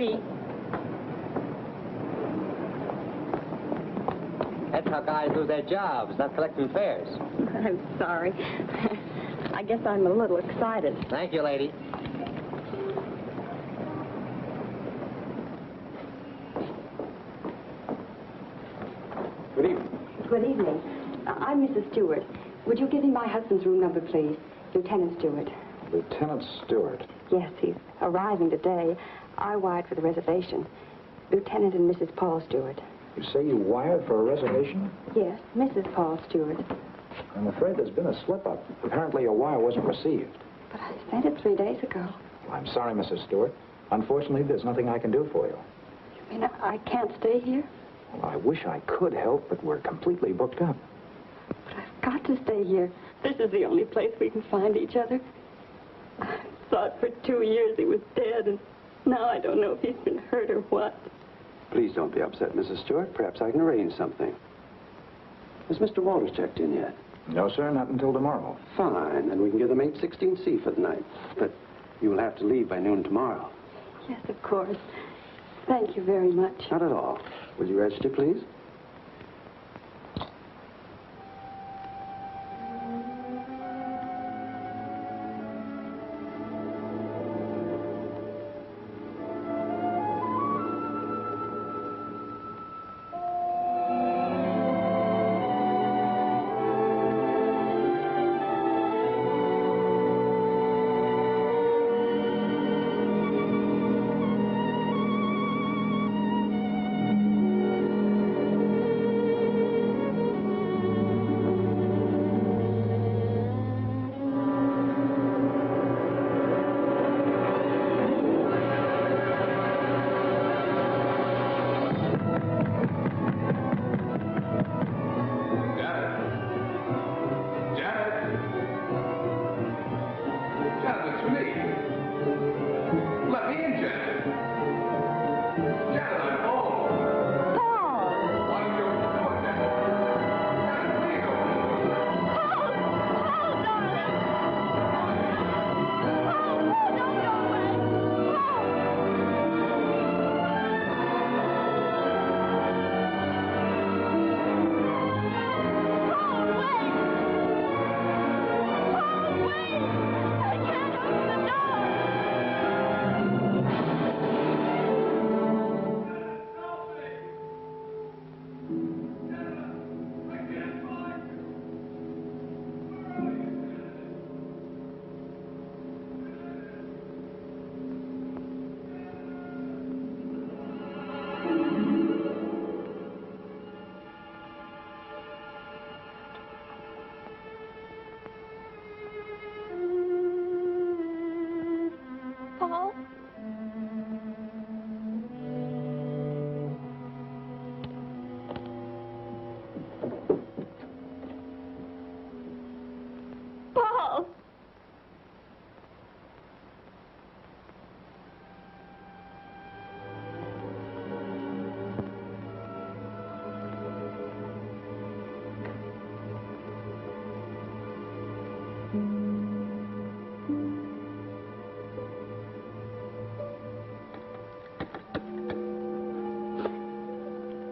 lady. That's how guys lose their jobs, not collecting fares. I'm sorry. I guess I'm a little excited. Thank you, lady. Good evening. Good evening. I'm Mrs. Stewart. Would you give me my husband's room number, please? Lieutenant Stewart. Lieutenant Stewart. Yes, he's arriving today. I wired for the reservation. Lieutenant and Mrs. Paul Stewart. You say you wired for a reservation? Yes, Mrs. Paul Stewart. I'm afraid there's been a slip-up. Apparently your wire wasn't received. But I sent it 3 days ago. I'm sorry, Mrs. Stewart. Unfortunately, there's nothing I can do for you. You mean I can't stay here? Well, I wish I could help, but we're completely booked up. But I've got to stay here. This is the only place we can find each other. I thought for 2 years he was dead, and now I don't know if he's been hurt or what. Please don't be upset, Mrs. Stewart. Perhaps I can arrange something. Has Mr. Walters checked in yet? No, sir, not until tomorrow. Fine, then we can give them 816C for the night. But you will have to leave by noon tomorrow. Yes, of course. Thank you very much. Not at all. Will you register, please?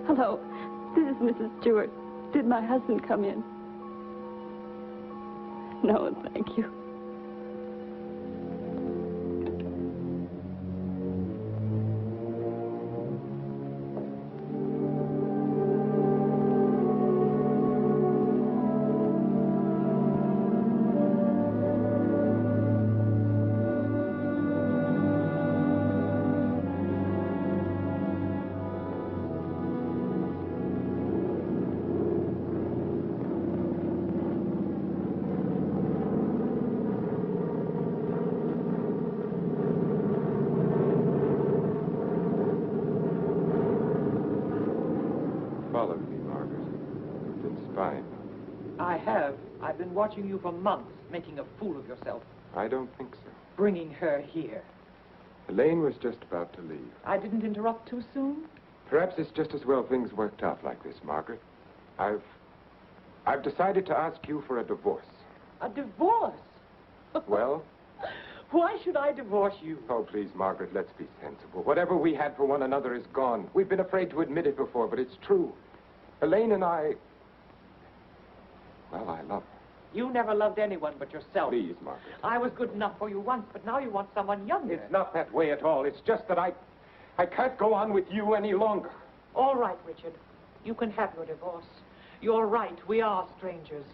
Hello, this is Mrs. Stewart. Did my husband come in? No, thank you. I've been watching you for months, making a fool of yourself. I don't think so. Bringing her here. Elaine was just about to leave. I didn't interrupt too soon? Perhaps it's just as well things worked out like this, Margaret. I've decided to ask you for a divorce. A divorce? Well? Why should I divorce you? Oh, please, Margaret, let's be sensible. Whatever we had for one another is gone. We've been afraid to admit it before, but it's true. Elaine and I... Well, I love her. You never loved anyone but yourself. Please, Margaret. I was good enough for you once, but now you want someone younger. It's not that way at all. It's just that I can't go on with you any longer. All right, Richard. You can have your divorce. You're right. We are strangers.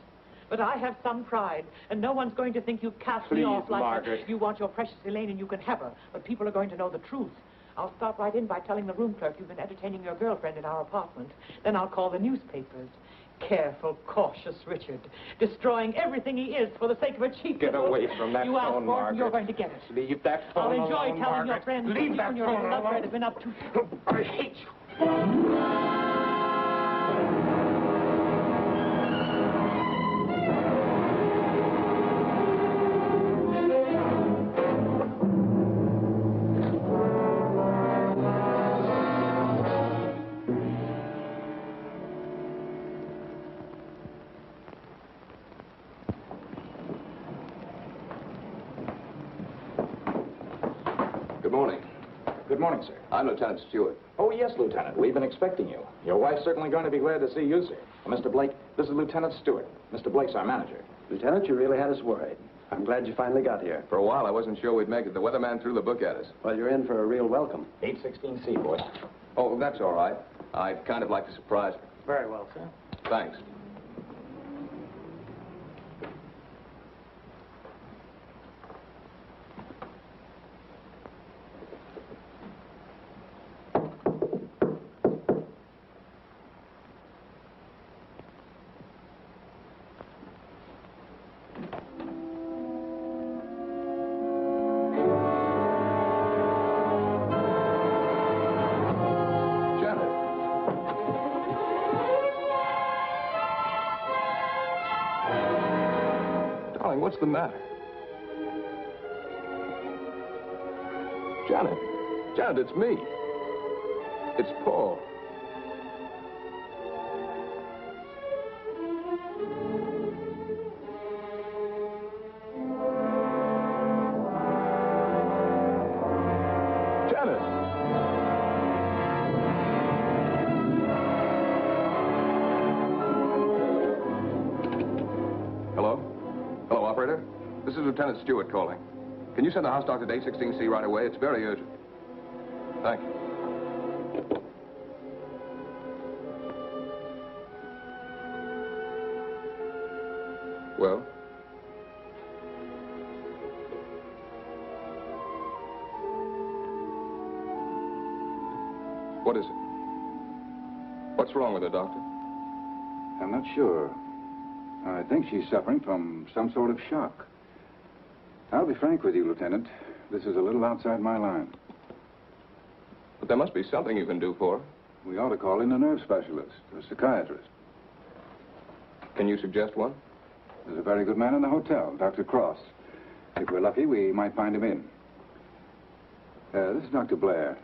But I have some pride, and no one's going to think you cast me off like Margaret. that. You want your precious Elaine, and you can have her. But people are going to know the truth. I'll start right in by telling the room clerk you've been entertaining your girlfriend in our apartment. Then I'll call the newspapers. Careful, cautious Richard. Destroying everything he is for the sake of a cheap... Get away from that you asked phone, for it, Margaret. and you're going to get it. Leave that I'll phone enjoy alone, telling your Margaret. friends Leave you that and your phone little alone. lover have been up to... I hate you. Good morning. Good morning, sir. I'm Lieutenant Stewart. Oh, yes, Lieutenant. We've been expecting you. Your wife's certainly going to be glad to see you, sir. Mr. Blake, this is Lieutenant Stewart. Mr. Blake's our manager. Lieutenant, you really had us worried. I'm glad you finally got here. For a while, I wasn't sure we'd make it. The weatherman threw the book at us. Well, you're in for a real welcome. 816C, boy. Oh, that's all right. I'd kind of like to surprise her. Very well, sir. Thanks. What's the matter? Janet. Janet, it's me. It's Paul. Janet. Hello? Hello, operator. This is Lieutenant Stewart calling. Can you send the house doctor to 816C right away? It's very urgent. Thank you. Well? What is it? What's wrong with her, Doctor? I'm not sure. I think she's suffering from some sort of shock. I'll be frank with you, Lieutenant. This is a little outside my line. But there must be something you can do for her. We ought to call in a nerve specialist, a psychiatrist. Can you suggest one? There's a very good man in the hotel, Dr. Cross. If we're lucky, we might find him in. This is Dr. Blair.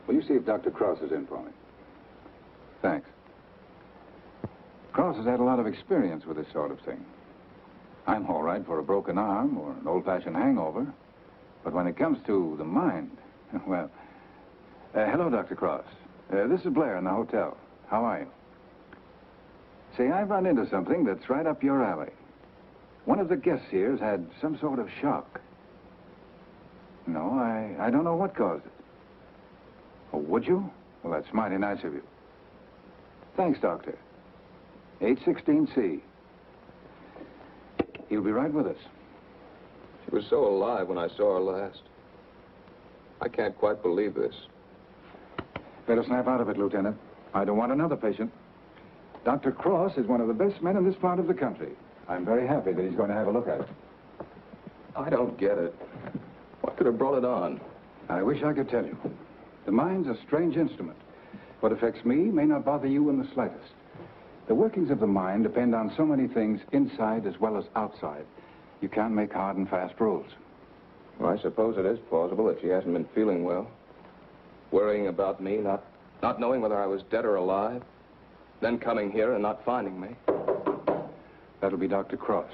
Will you see if Dr. Cross is in for me? Thanks. Cross has had a lot of experience with this sort of thing. I'm all right for a broken arm or an old-fashioned hangover. But when it comes to the mind, well... hello, Dr. Cross. This is Blair in the hotel. How are you? Say, I've run into something that's right up your alley. One of the guests here's had some sort of shock. No, I don't know what caused it. Oh, would you? Well, that's mighty nice of you. Thanks, Doctor. 816C. He'll be right with us. She was so alive when I saw her last. I can't quite believe this. Better snap out of it, Lieutenant. I don't want another patient. Dr. Cross is one of the best men in this part of the country. I'm very happy that he's going to have a look at it. I don't get it. What could have brought it on? I wish I could tell you. The mind's a strange instrument. What affects me may not bother you in the slightest. The workings of the mind depend on so many things inside as well as outside. You can't make hard and fast rules. Well, I suppose it is plausible that she hasn't been feeling well. Worrying about me, not knowing whether I was dead or alive. Then coming here and not finding me. That'll be Dr. Cross.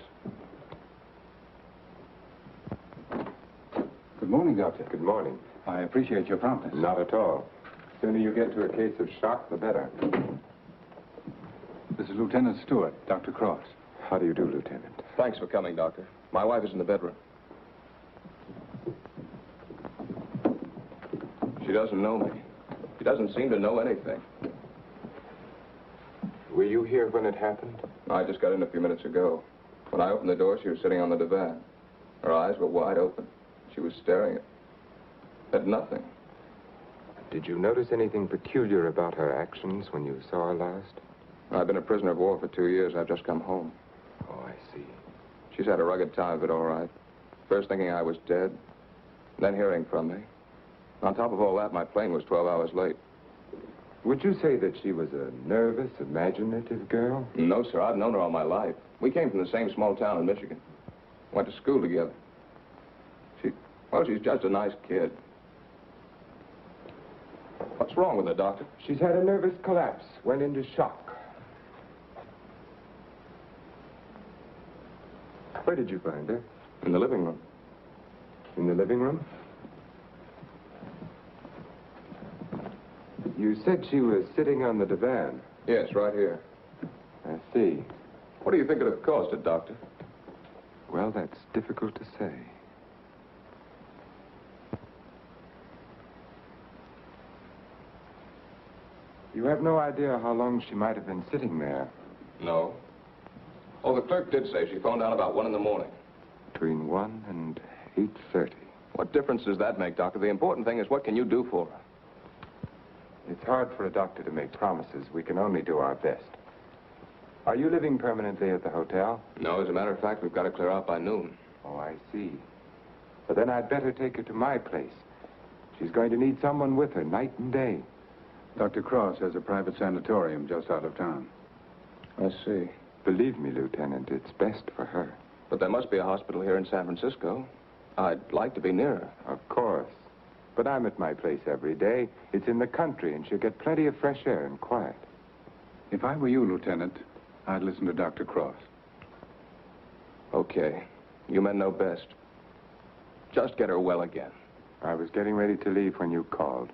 Good morning, Doctor. Good morning. I appreciate your promptness. Not at all. The sooner you get to a case of shock, the better. This is Lieutenant Stewart, Dr. Cross. How do you do, Lieutenant? Thanks for coming, Doctor. My wife is in the bedroom. She doesn't know me. She doesn't seem to know anything. Were you here when it happened? I just got in a few minutes ago. When I opened the door, she was sitting on the divan. Her eyes were wide open. She was staring at nothing. Did you notice anything peculiar about her actions when you saw her last? I've been a prisoner of war for 2 years. I've just come home. Oh, I see. She's had a rugged time of it, all right. First thinking I was dead, then hearing from me. On top of all that, my plane was 12 hours late. Would you say that she was a nervous, imaginative girl? No, sir. I've known her all my life. We came from the same small town in Michigan. Went to school together. Well, she's just a nice kid. What's wrong with her, Doctor? She's had a nervous collapse, went into shock. Where did you find her? In the living room. In the living room? You said she was sitting on the divan. Yes, right here. I see. What do you think could have caused it, Doctor? Well, that's difficult to say. You have no idea how long she might have been sitting there. No. Oh, the clerk did say she phoned down about 1 in the morning. Between 1 and 8:30. What difference does that make, Doctor? The important thing is what can you do for her? It's hard for a doctor to make promises. We can only do our best. Are you living permanently at the hotel? No, as a matter of fact, we've got to clear out by noon. Oh, I see. But then I'd better take her to my place. She's going to need someone with her night and day. Dr. Cross has a private sanatorium just out of town. I see. Believe me, Lieutenant, it's best for her. But there must be a hospital here in San Francisco. I'd like to be near her. Of course. But I'm at my place every day. It's in the country, and she'll get plenty of fresh air and quiet. If I were you, Lieutenant, I'd listen to Dr. Cross. Okay. You men know best. Just get her well again. I was getting ready to leave when you called.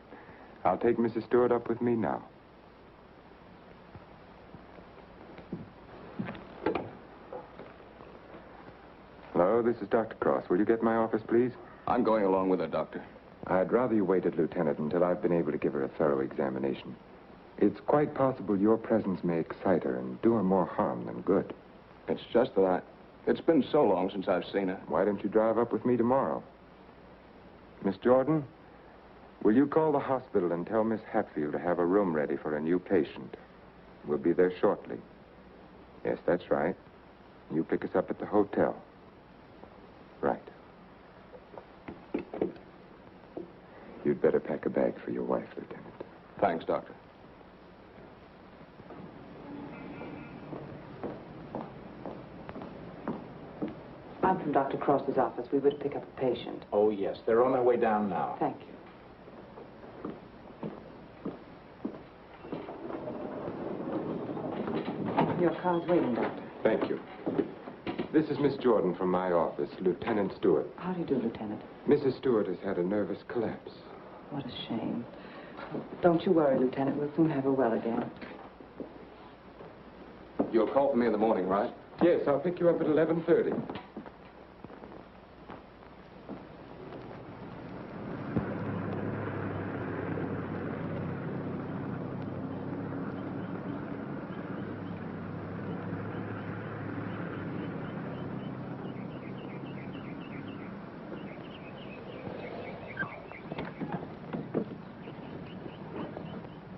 I'll take Mrs. Stewart up with me now. Hello, this is Dr. Cross. Will you get my office, please? I'm going along with her, Doctor. I'd rather you waited, Lieutenant, until I've been able to give her a thorough examination. It's quite possible your presence may excite her and do her more harm than good. It's just that it's been so long since I've seen her. Why don't you drive up with me tomorrow? Miss Jordan, will you call the hospital and tell Miss Hatfield to have a room ready for a new patient? We'll be there shortly. Yes, that's right. You pick us up at the hotel. Right. You'd better pack a bag for your wife, Lieutenant. Thanks, Doctor. I'm from Dr. Cross's office. We were to pick up a patient. Oh, yes. They're on their way down now. Thank you. Your car's waiting, Doctor. Thank you. This is Miss Jordan from my office, Lieutenant Stewart. How do you do, Lieutenant? Mrs. Stewart has had a nervous collapse. What a shame. Don't you worry, Lieutenant. We'll soon have her well again. You'll call for me in the morning, right? Yes, I'll pick you up at 11:30.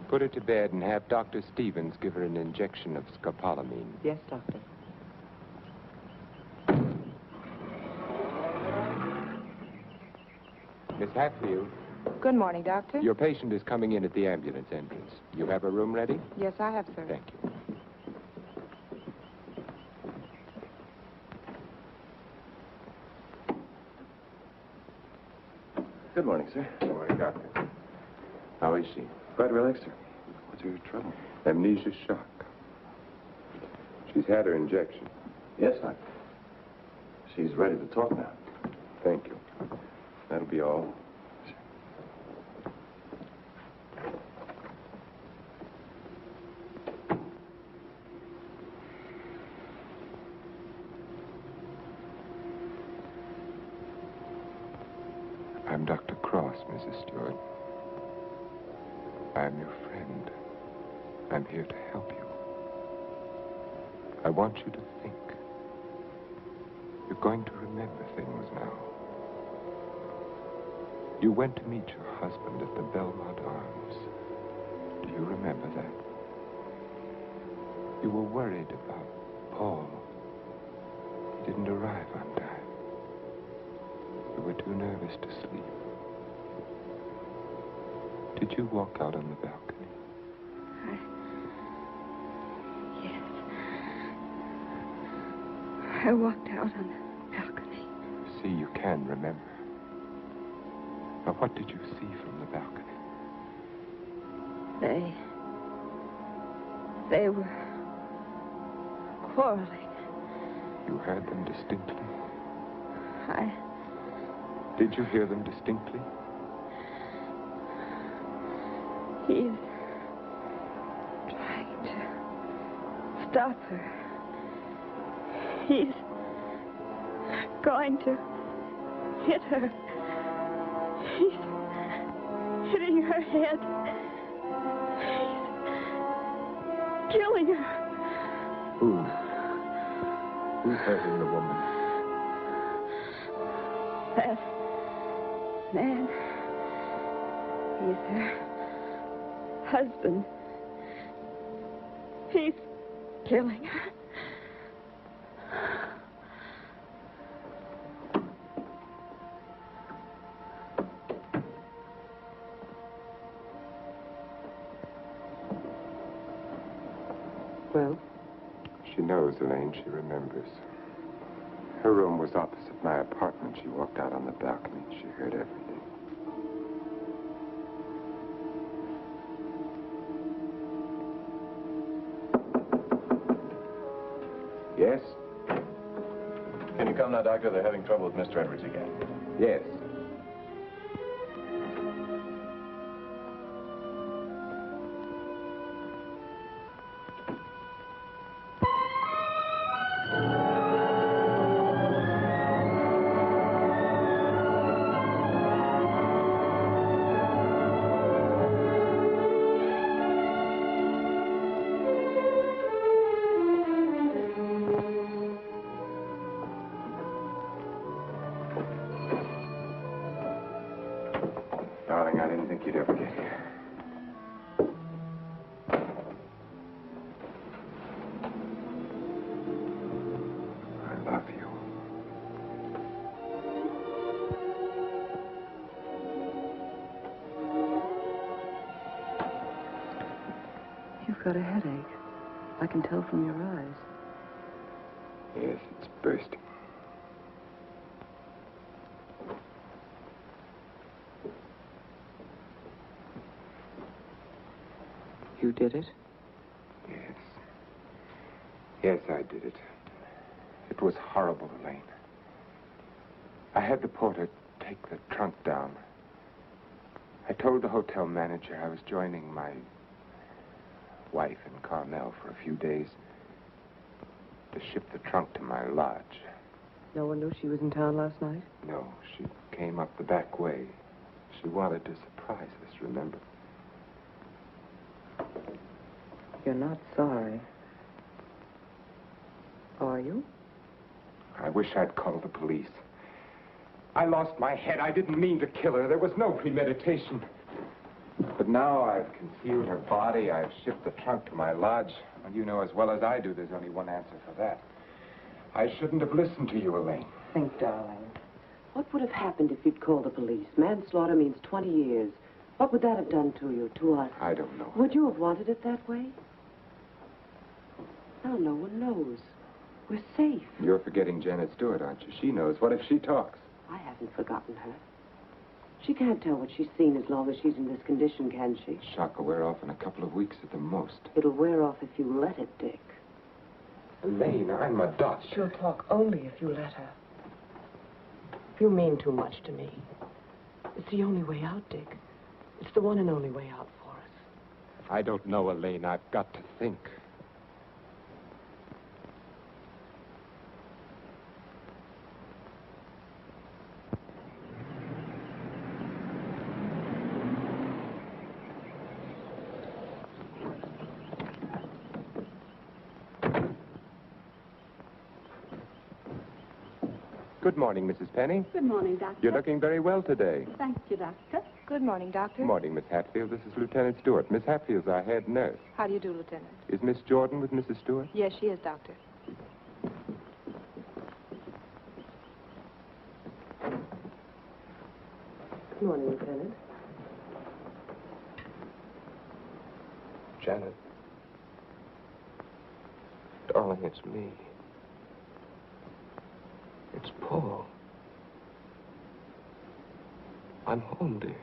Put her to bed and have Dr. Stevens give her an injection of scopolamine. Yes, Doctor. Miss Hatfield, Good morning, Doctor. your patient is coming in at the ambulance entrance. You have a room ready? Yes, I have, sir. Thank you. Good morning, sir. Good morning, Doctor. How is she? Quite relaxed, sir. What's her trouble? Amnesia shock. She's had her injection. Yes, Doctor. She's ready to talk now. Thank you. That'll be all. I'm Dr. Cross, Mrs. Stewart. I'm your friend. I'm here to help you. I want you to think. You're going to remember things now. You went to meet your husband at the Belmont Arms. Do you remember that? You were worried about Paul. He didn't arrive on time. You were too nervous to sleep. Did you walk out on the balcony? Yes. I walked out on the balcony. See, you can remember. Now, what did you see from the balcony? They were quarreling. You heard them distinctly? I... Did you hear them distinctly? He's trying to stop her. He's going to hit her. He's hitting her head. He's killing her. Who? Who's hurting the woman? That man. He's her husband. He's killing her. Well? She knows, Elaine. She remembers. Her room was opposite my apartment. She walked out on the balcony. She heard everything. Yes? Can you come now, Doctor? They're having trouble with Mr. Edwards again. Yes. Darling, I didn't think you'd ever get here. I love you. You've got a headache. I can tell from your eyes. Yes, it's bursting. You did it? Yes. Yes, I did it. It was horrible, Elaine. I had the porter take the trunk down. I told the hotel manager I was joining my wife in Carmel for a few days to ship the trunk to my lodge. No one knew she was in town last night? No, she came up the back way. She wanted to surprise us, remember? You're not sorry. Are you? I wish I'd called the police. I lost my head. I didn't mean to kill her. There was no premeditation. But now I've concealed her body. I've shipped the trunk to my lodge. Well, you know as well as I do there's only one answer for that. I shouldn't have listened to you, Elaine. Think, darling. What would have happened if you'd called the police? Manslaughter means 20 years. What would that have done to you, to us? I don't know. Would you have wanted it that way? Now no one knows. We're safe. You're forgetting Janet Stewart, aren't you? She knows. What if she talks? I haven't forgotten her. She can't tell what she's seen as long as she's in this condition, can she? Shock will wear off in a couple of weeks at the most. It'll wear off if you let it, Dick. Elaine, I'm a doctor. She'll talk only if you let her. You mean too much to me. It's the only way out, Dick. It's the one and only way out for us. I don't know, Elaine. I've got to think. Good morning, Mrs. Penny. Good morning, Doctor. You're looking very well today. Thank you, Doctor. Good morning, Doctor. Good morning, Miss Hatfield. This is Lieutenant Stewart. Miss Hatfield's our head nurse. How do you do, Lieutenant? Is Miss Jordan with Mrs. Stewart? Yes, she is, Doctor. Good morning, Lieutenant. Janet. Darling, it's me. It's Paul. I'm home, dear.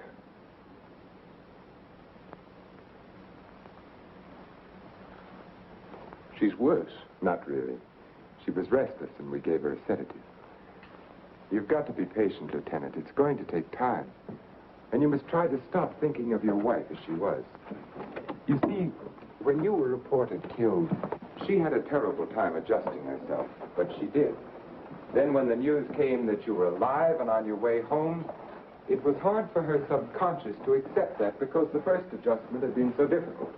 She's worse. Not really. She was restless, and we gave her a sedative. You've got to be patient, Lieutenant. It's going to take time. And you must try to stop thinking of your wife as she was. You see, when you were reported killed, she had a terrible time adjusting herself, but she did. Then when the news came that you were alive and on your way home, it was hard for her subconscious to accept that because the first adjustment had been so difficult.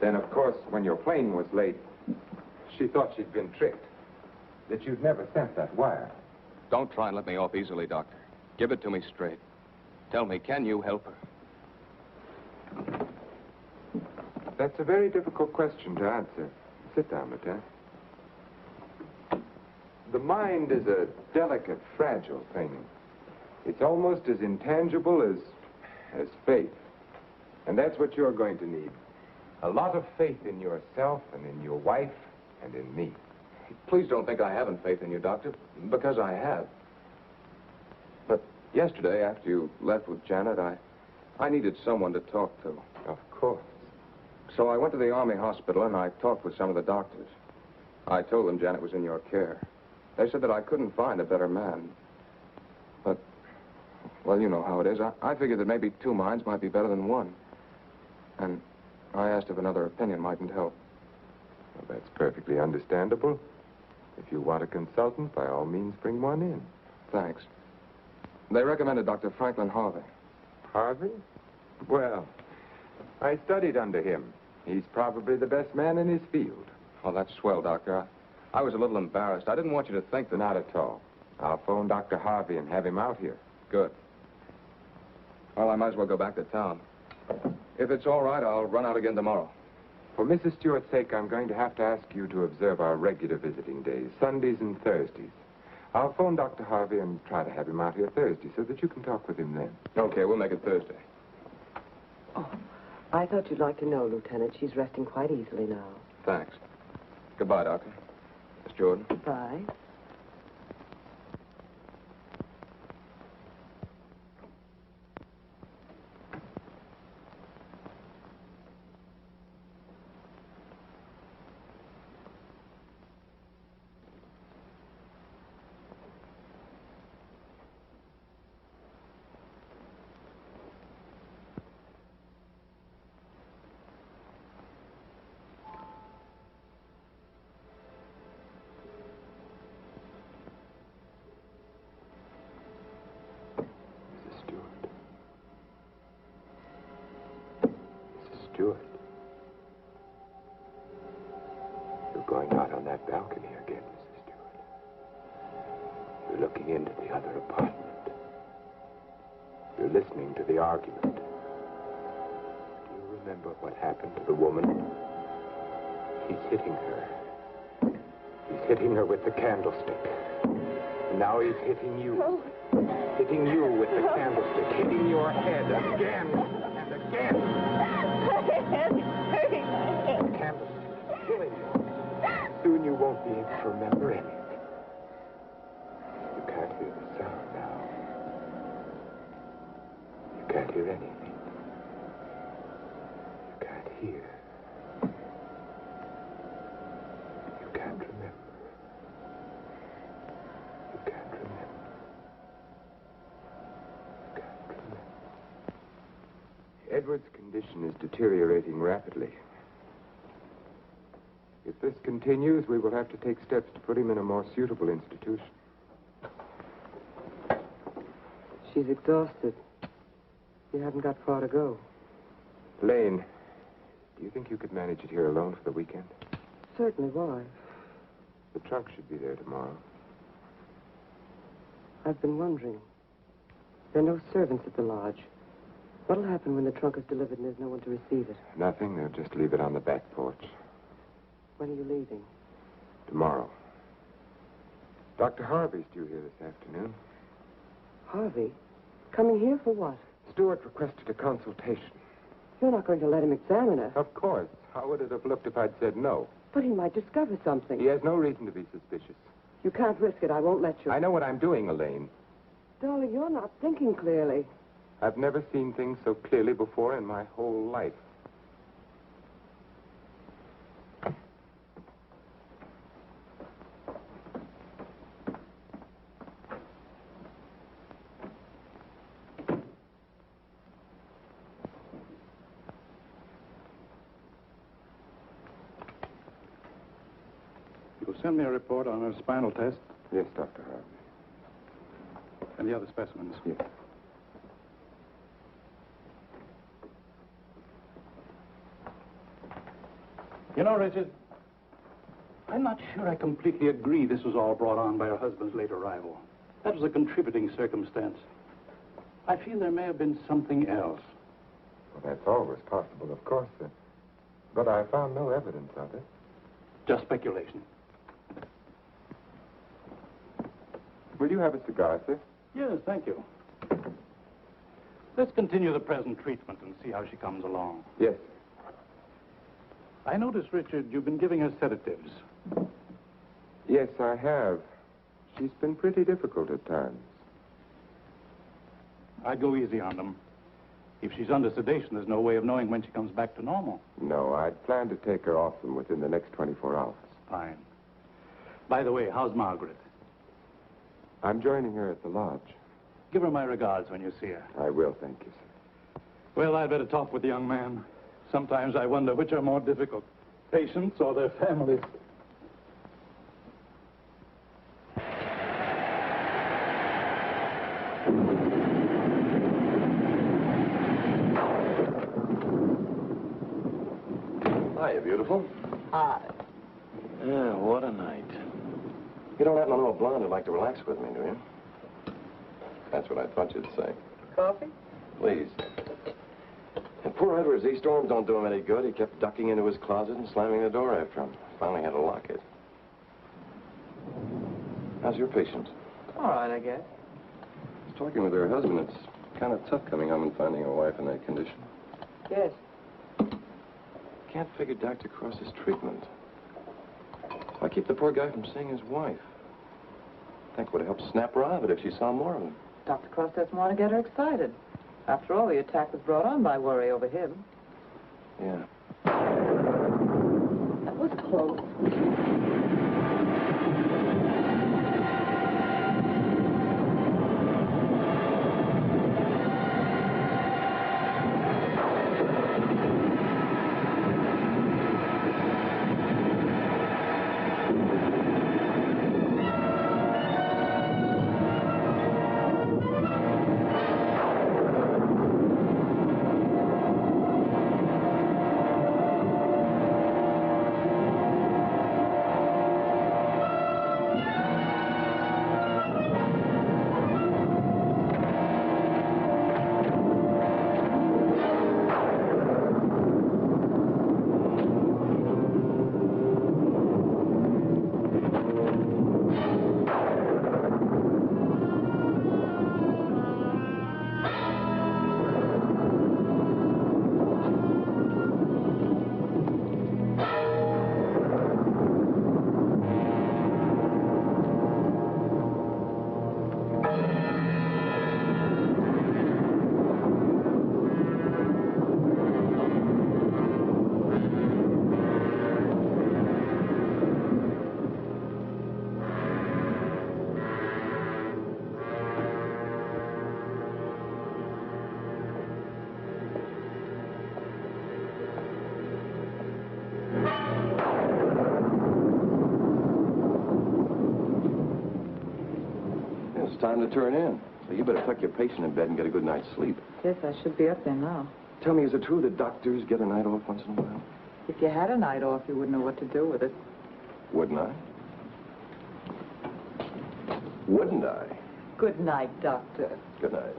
Then, of course, when your plane was late, she thought she'd been tricked, that you'd never sent that wire. Don't try and let me off easily, Doctor. Give it to me straight. Tell me, can you help her? That's a very difficult question to answer. Sit down, Lieutenant. The mind is a delicate, fragile thing. It's almost as intangible as faith. And that's what you're going to need. A lot of faith in yourself and in your wife and in me. Please don't think I haven't faith in you, Doctor, because I have. But yesterday, after you left with Janet, I needed someone to talk to. Of course. So I went to the Army hospital and I talked with some of the doctors. I told them Janet was in your care. They said that I couldn't find a better man. But, well, you know how it is. I figured that maybe two minds might be better than one. And I asked if another opinion mightn't help. Well, that's perfectly understandable. If you want a consultant, by all means, bring one in. Thanks. They recommended Dr. Franklin Harvey. Harvey? Well, I studied under him. He's probably the best man in his field. Oh, that's swell, Doctor. I was a little embarrassed. I didn't want you to think that... Not at all. I'll phone Dr. Harvey and have him out here. Good. Well, I might as well go back to town. If it's all right, I'll run out again tomorrow. For Mrs. Stewart's sake, I'm going to have to ask you to observe our regular visiting days, Sundays and Thursdays. I'll phone Dr. Harvey and try to have him out here Thursday so that you can talk with him then. Okay, we'll make it Thursday. Oh, I thought you'd like to know, Lieutenant. She's resting quite easily now. Thanks. Goodbye, Doctor. Miss Jordan. Bye. Stewart. You're going out on that balcony again, Mrs. Stewart. You're looking into the other apartment. You're listening to the argument. Do you remember what happened to the woman? He's hitting her. He's hitting her with the candlestick. And now he's hitting you. Oh. Hitting you with the candlestick. Hitting your head again and again. Hurting my head. The candlestick is killing you. Soon you won't be able to remember anything. You can't hear the sound now. You can't hear anything. You can't hear. You can't remember. You can't remember. You can't remember. Edward's condition is deteriorating rapidly. If this continues, we will have to take steps to put him in a more suitable institution. She's exhausted. You haven't got far to go. Lane, do you think you could manage it here alone for the weekend? Certainly. Why? The trunk should be there tomorrow. I've been wondering. There are no servants at the lodge. What'll happen when the trunk is delivered and there's no one to receive it? Nothing. They'll just leave it on the back porch. When are you leaving? Tomorrow. Dr. Harvey's due here this afternoon. Harvey? Coming here for what? Stewart requested a consultation. You're not going to let him examine her. Of course. How would it have looked if I'd said no? But he might discover something. He has no reason to be suspicious. You can't risk it. I won't let you. I know what I'm doing, Elaine. Darling, you're not thinking clearly. I've never seen things so clearly before in my whole life. You'll send me a report on her spinal test Yes, Dr. Harvey. and the other specimens. Yes. You know, Richard, I'm not sure I completely agree this was all brought on by her husband's late arrival. That was a contributing circumstance. I feel there may have been something else. Well, that's always possible, of course, sir. But I found no evidence of it. Just speculation. Will you have a cigar, sir? Yes, thank you. Let's continue the present treatment and see how she comes along. Yes. I notice, Richard, you've been giving her sedatives. Yes, I have. She's been pretty difficult at times. I'd go easy on them. If she's under sedation, there's no way of knowing when she comes back to normal. No, I'd planned to take her off them within the next 24 hours. Fine. By the way, how's Margaret? I'm joining her at the lodge. Give her my regards when you see her. I will, thank you, sir. Well, I'd better talk with the young man. Sometimes I wonder which are more difficult, patients or their families. Hiya, beautiful. Hi. Yeah, what a night. You don't happen to know a blonde who'd like to relax with me, do you? That's what I thought you'd say. Coffee? Please. And poor Edward's storms don't do him any good. He kept ducking into his closet and slamming the door after him. Finally had to lock it. How's your patient? All right, I guess. I was talking with her husband. It's kind of tough coming home and finding a wife in that condition. Yes. Can't figure Dr. Cross's treatment. Why keep the poor guy from seeing his wife? I think it would have helped snap her out of it if she saw more of him. Dr. Cross doesn't want to get her excited. After all, the attack was brought on by worry over him. Yeah. That was close. It's time to turn in. So you better tuck your patient in bed and get a good night's sleep. Yes, I should be up there now. Tell me, is it true that doctors get a night off once in a while? If you had a night off, you wouldn't know what to do with it. Wouldn't I? Wouldn't I? Good night, Doctor. Good night.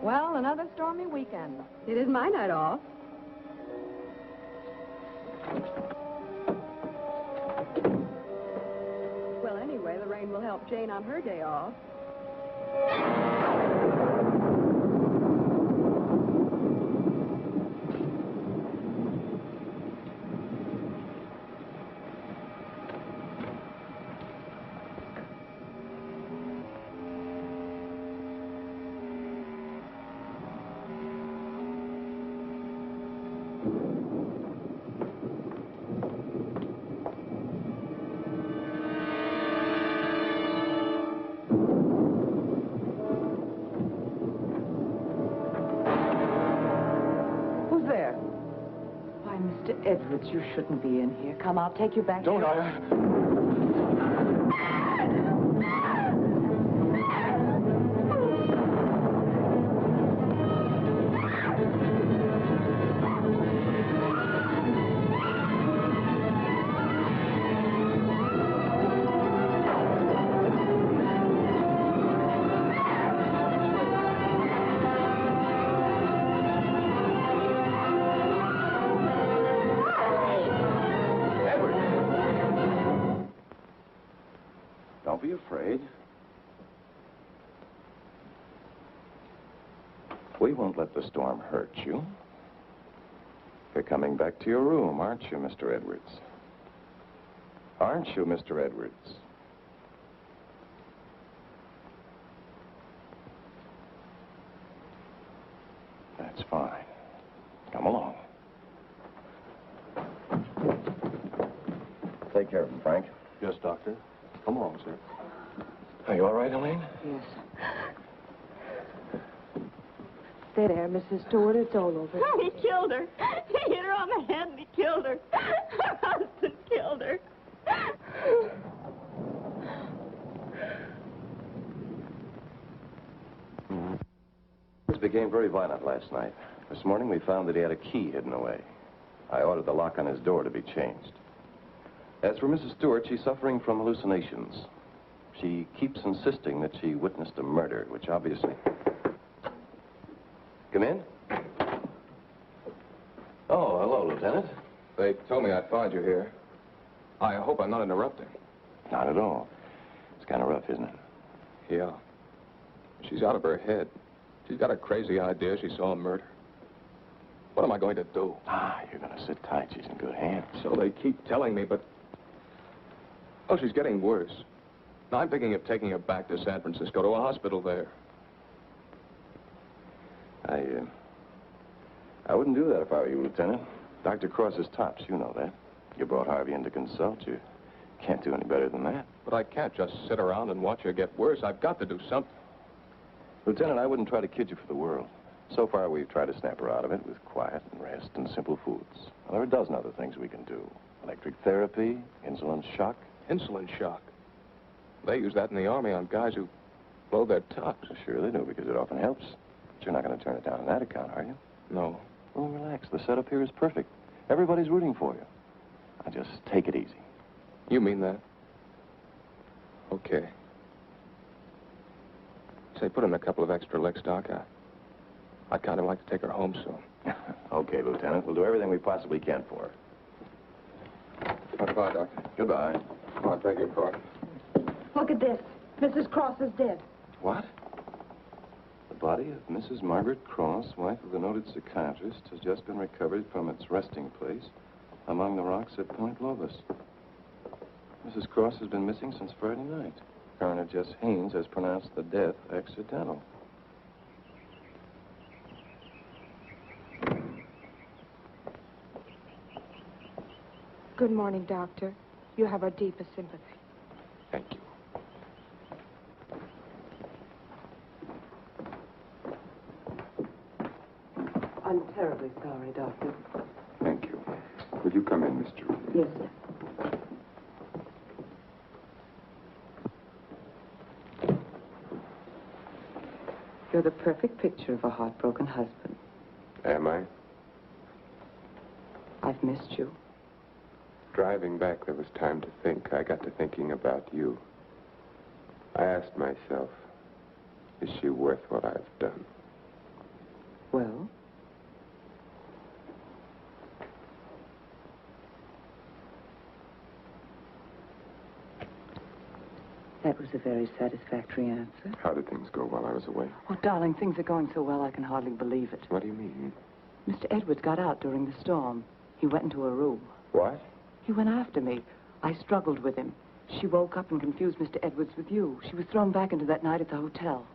Well, another stormy weekend. It is my night off. Well, anyway, the rain will help Jane on her day off. Mr. Edwards, you shouldn't be in here. Come, I'll take you back Don't to... Don't be afraid. We won't let the storm hurt you. You're coming back to your room, aren't you, Mr. Edwards? Aren't you, Mr. Edwards? That's fine. Come along. Take care of him, Frank. Yes, Doctor. Come along, sir. Are you all right, Elaine? Yes. Stay there, Mrs. Stewart. It's all over. Oh, he killed her. He hit her on the head and he killed her. Her husband killed her. This became very violent last night. This morning we found that he had a key hidden away. I ordered the lock on his door to be changed. As for Mrs. Stewart, she's suffering from hallucinations. She keeps insisting that she witnessed a murder, which obviously... Come in? Oh, hello, Lieutenant. They told me I'd find you here. I hope I'm not interrupting. Not at all. It's kind of rough, isn't it? Yeah. She's out of her head. She's got a crazy idea she saw a murder. What am I going to do? Ah, you're going to sit tight. She's in good hands. So they keep telling me, but... Oh, she's getting worse. Now, I'm thinking of taking her back to San Francisco, to a hospital there. I wouldn't do that if I were you, Lieutenant. Dr. Cross is tops, you know that. You brought Harvey in to consult. You can't do any better than that. But I can't just sit around and watch her get worse. I've got to do something. Lieutenant, I wouldn't try to kid you for the world. So far, we've tried to snap her out of it with quiet and rest and simple foods. Well, there are a dozen other things we can do. Electric therapy, insulin shock. Insulin shock. They use that in the Army on guys who blow their tops. Sure they do, because it often helps. But you're not going to turn it down on that account, are you? No. Well, relax. The setup here is perfect. Everybody's rooting for you. Now, just take it easy. You mean that? Okay. Say, put in a couple of extra licks, Doc. I'd kind of like to take her home soon. Okay, Lieutenant. We'll do everything we possibly can for her. Goodbye, Doctor. Goodbye. I beg your pardon. Look at this. Mrs. Cross is dead. What? The body of Mrs. Margaret Cross, wife of the noted psychiatrist, has just been recovered from its resting place among the rocks at Point Lobos. Mrs. Cross has been missing since Friday night. Coroner Jess Haynes has pronounced the death accidental. Good morning, Doctor. You have our deepest sympathy. Thank you. I'm terribly sorry, Doctor. Thank you. Will you come in, Miss Jordan? Yes, sir. You're the perfect picture of a heartbroken husband. Am I? I've missed you. Driving back, there was time to think. I got to thinking about you. I asked myself, is she worth what I've done? Well? That was a very satisfactory answer. How did things go while I was away? Oh, darling, things are going so well I can hardly believe it. What do you mean? Mr. Edwards got out during the storm. He went into a room. What? He went after me. I struggled with him. She woke up and confused Mr. Edwards with you. She was thrown back into that night at the hotel.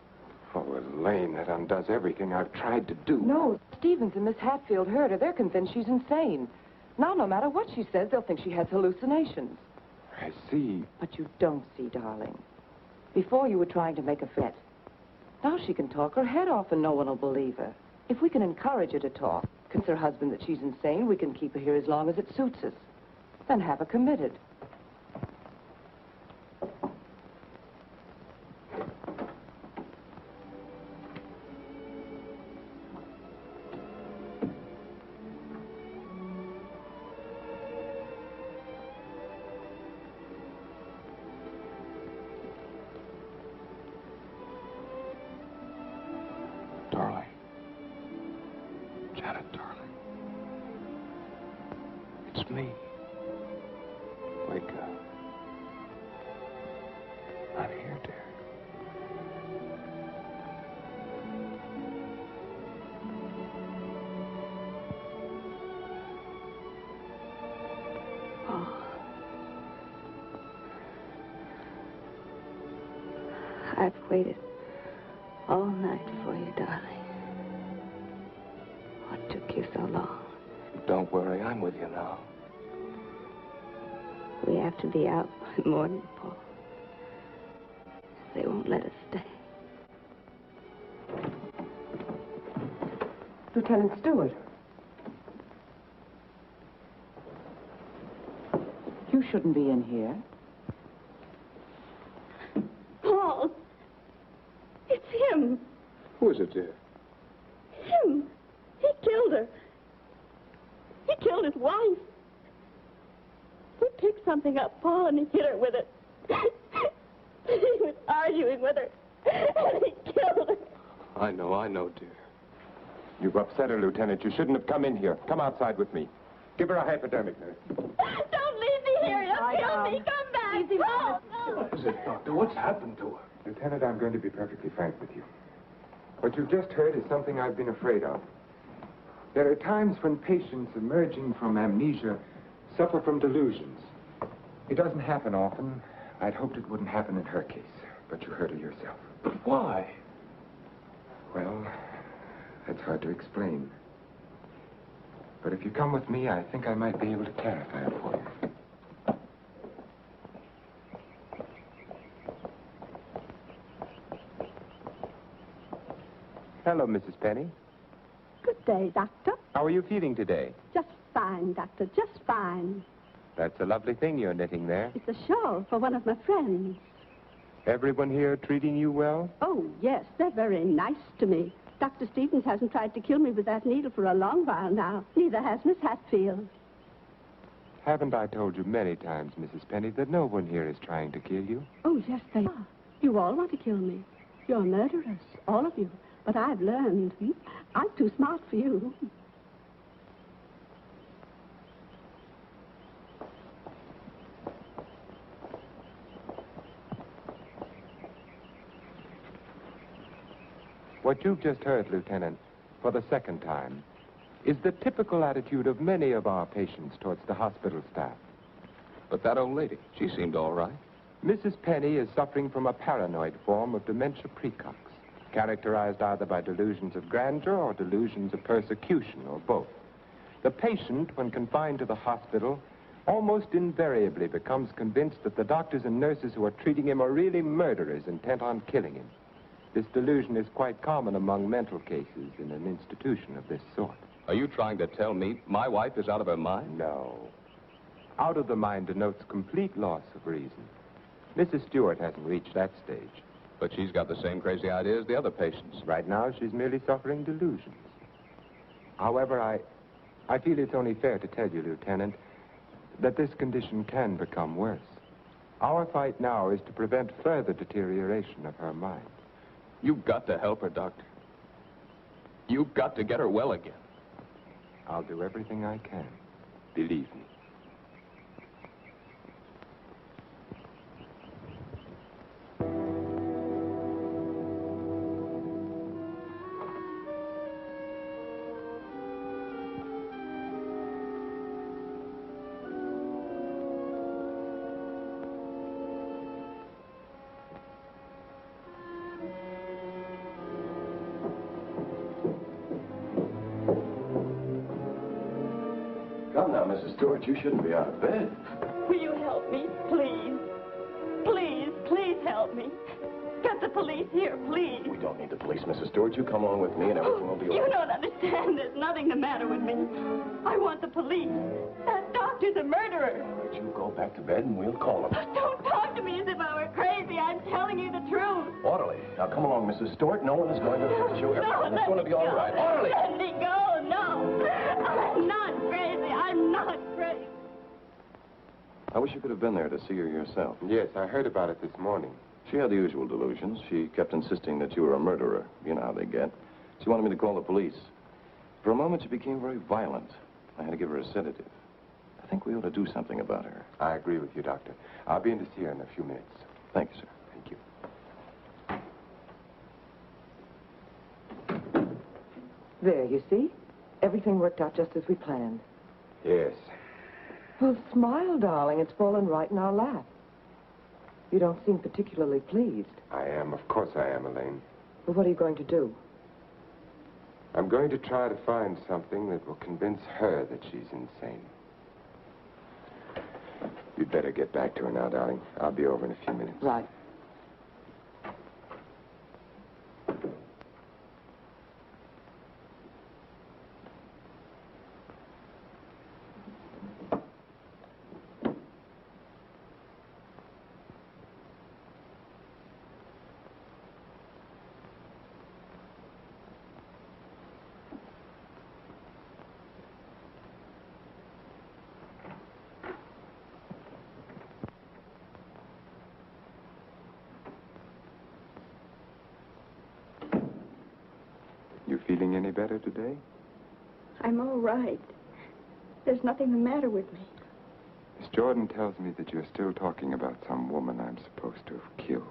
Oh, Elaine, that undoes everything I've tried to do. No, Stevens and Miss Hatfield heard her. They're convinced she's insane. Now, no matter what she says, they'll think she has hallucinations. I see. But you don't see, darling. Before you were trying to make a threat. Now she can talk her head off and no one will believe her. If we can encourage her to talk, convince her husband that she's insane, we can keep her here as long as it suits us. Then have her committed. Darling. Janet, darling. It's me. Wake up. I'm here, dear. Oh. I've waited all night for you, darling. What took you so long? Don't worry, I'm with you now. We have to be out by morning, Paul. They won't let us stay. Lieutenant Stewart. You shouldn't be in here. Paul! It's him! Who is it, dear? Him! He killed her. He killed his wife. He picked something up, Paul, and he hit her with it. He was arguing with her, and he killed her. I know, dear. You've upset her, Lieutenant. You shouldn't have come in here. Come outside with me. Give her a hypodermic, nurse. Don't leave me here. You'll kill me. Come back, Paul. What is it, Doctor? What's happened to her? Lieutenant, I'm going to be perfectly frank with you. What you've just heard is something I've been afraid of. There are times when patients emerging from amnesia suffer from delusions. It doesn't happen often. I'd hoped it wouldn't happen in her case, but you heard her yourself. But why? Well, that's hard to explain. But if you come with me, I think I might be able to clarify it for you. Hello, Mrs. Penny. Good day, Doctor. How are you feeling today? Just fine, Doctor, just fine. That's a lovely thing you're knitting there. It's a shawl for one of my friends. Everyone here treating you well? Oh, yes, they're very nice to me. Dr. Stevens hasn't tried to kill me with that needle for a long while now. Neither has Miss Hatfield. Haven't I told you many times, Mrs. Penny, that no one here is trying to kill you? Oh, yes, they are. You all want to kill me. You're murderers, all of you. But I've learned. I'm too smart for you. What you've just heard, Lieutenant, for the second time, is the typical attitude of many of our patients towards the hospital staff. But that old lady, she seemed all right. Mrs. Penny is suffering from a paranoid form of dementia precox, characterized either by delusions of grandeur or delusions of persecution, or both. The patient, when confined to the hospital, almost invariably becomes convinced that the doctors and nurses who are treating him are really murderers intent on killing him. This delusion is quite common among mental cases in an institution of this sort. Are you trying to tell me my wife is out of her mind? No. Out of the mind denotes complete loss of reason. Mrs. Stewart hasn't reached that stage. But she's got the same crazy idea as the other patients. Right now, she's merely suffering delusions. However, I feel it's only fair to tell you, Lieutenant, that this condition can become worse. Our fight now is to prevent further deterioration of her mind. You've got to help her, Doctor. You've got to get her well again. I'll do everything I can. Believe me. Come now, Mrs. Stewart, you shouldn't be out of bed. Will you help me, please? Please, please help me. Get the police here, please. We don't need the police, Mrs. Stewart. You come along with me and everything will be all You right. don't understand. There's nothing the matter with me. I want the police. That doctor's a murderer. But you go back to bed and we'll call them. Don't talk to me as if I were crazy. I'm telling you the truth. Orderly. Now come along, Mrs. Stewart. No one is going to hurt you. Everything is going to be all right. Orderly! Let me go. No. I'm not crazy. I'm not crazy. I wish you could have been there to see her yourself. Yes, I heard about it this morning. She had the usual delusions. She kept insisting that you were a murderer. You know how they get. She wanted me to call the police. For a moment, she became very violent. I had to give her a sedative. I think we ought to do something about her. I agree with you, Doctor. I'll be in to see her in a few minutes. Thank you, sir. Thank you. There, you see? Everything worked out just as we planned. Yes. Well, smile, darling. It's fallen right in our lap. You don't seem particularly pleased. I am. Of course I am, Elaine. But what are you going to do? I'm going to try to find something that will convince her that she's insane. You'd better get back to her now, darling. I'll be over in a few minutes. Right. You feeling any better today? I'm all right. There's nothing the matter with me. Miss Jordan tells me that you're still talking about some woman I'm supposed to have killed.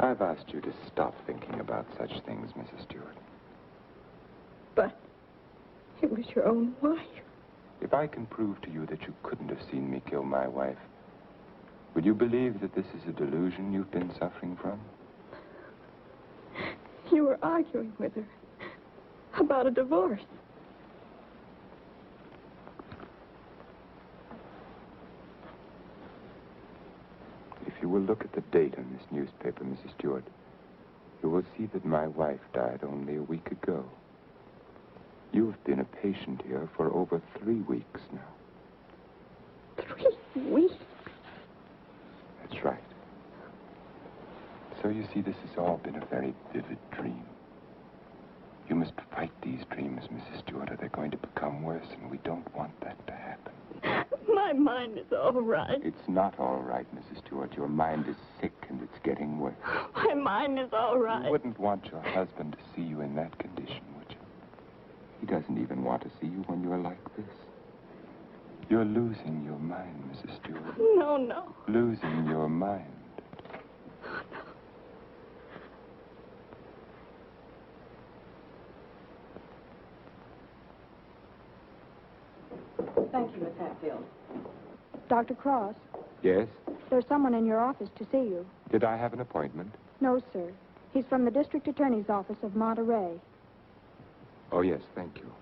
I've asked you to stop thinking about such things, Mrs. Stewart. But it was your own wife. If I can prove to you that you couldn't have seen me kill my wife, would you believe that this is a delusion you've been suffering from? You were arguing with her about a divorce. If you will look at the date on this newspaper, Mrs. Stewart, you will see that my wife died only a week ago. You've been a patient here for over 3 weeks now. 3 weeks? That's right. So you see, this has all been a very vivid dream. You must fight these dreams, Mrs. Stewart, or they're going to become worse, and we don't want that to happen. My mind is all right. It's not all right, Mrs. Stewart. Your mind is sick, and it's getting worse. My mind is all right. You wouldn't want your husband to see you in that condition, would you? He doesn't even want to see you when you're like this. You're losing your mind, Mrs. Stewart. No. Losing your mind. Thank you, Miss Hatfield. Dr. Cross, Yes? there's someone in your office to see you. Did I have an appointment? No, sir. He's from the District Attorney's Office of Monterey. Oh, yes, thank you.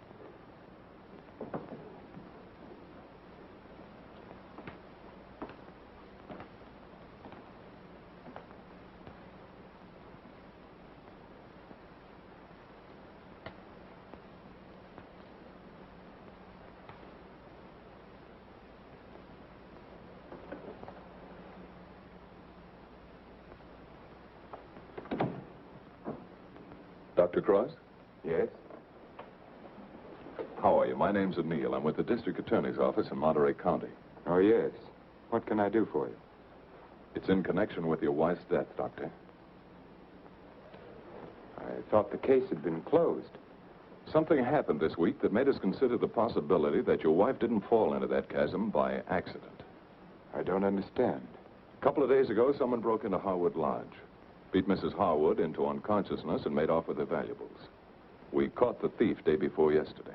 Dr. Cross? Yes? How are you? My name's O'Neill. I'm with the district attorney's office in Monterey County. Oh, yes. What can I do for you? It's in connection with your wife's death, Doctor. I thought the case had been closed. Something happened this week that made us consider the possibility that your wife didn't fall into that chasm by accident. I don't understand. A couple of days ago, someone broke into Harwood Lodge, beat Mrs. Harwood into unconsciousness, and made off with her valuables. We caught the thief day before yesterday.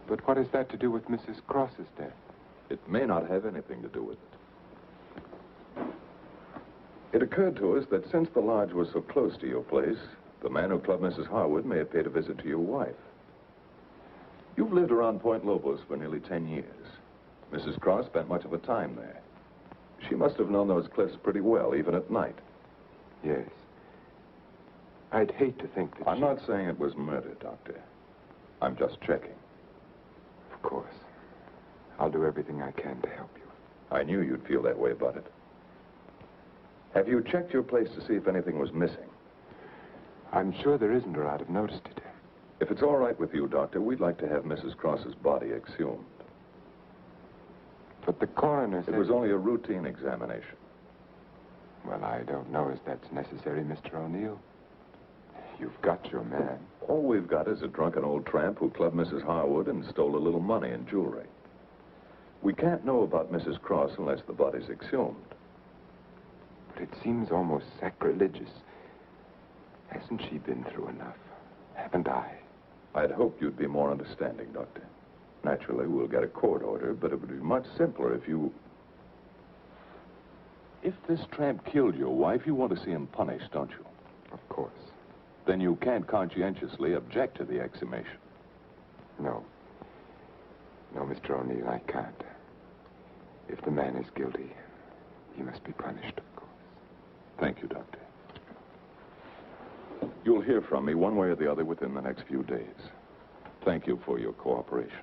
But what has that to do with Mrs. Cross's death? It may not have anything to do with it. It occurred to us that since the lodge was so close to your place, the man who clubbed Mrs. Harwood may have paid a visit to your wife. You've lived around Point Lobos for nearly 10 years. Mrs. Cross spent much of her time there. She must have known those cliffs pretty well, even at night. Yes. I'd hate to think that I'm not saying it was murder, Doctor. I'm just checking. Of course. I'll do everything I can to help you. I knew you'd feel that way about it. Have you checked your place to see if anything was missing? I'm sure there isn't, or I'd have noticed it. If it's all right with you, Doctor, we'd like to have Mrs. Cross's body exhumed. But the coroner said... It was only a routine examination. Well, I don't know if that's necessary, Mr. O'Neill. You've got your man. All we've got is a drunken old tramp who clubbed Mrs. Harwood and stole a little money and jewelry. We can't know about Mrs. Cross unless the body's exhumed. But it seems almost sacrilegious. Hasn't she been through enough? Haven't I? I'd hope you'd be more understanding, Doctor. Naturally, we'll get a court order, but it would be much simpler if you... If this tramp killed your wife, you want to see him punished, don't you? Of course. Then you can't conscientiously object to the exhumation. No. No, Mr. O'Neill, I can't. If the man is guilty, he must be punished, of course. Thank you, Doctor. You'll hear from me one way or the other within the next few days. Thank you for your cooperation.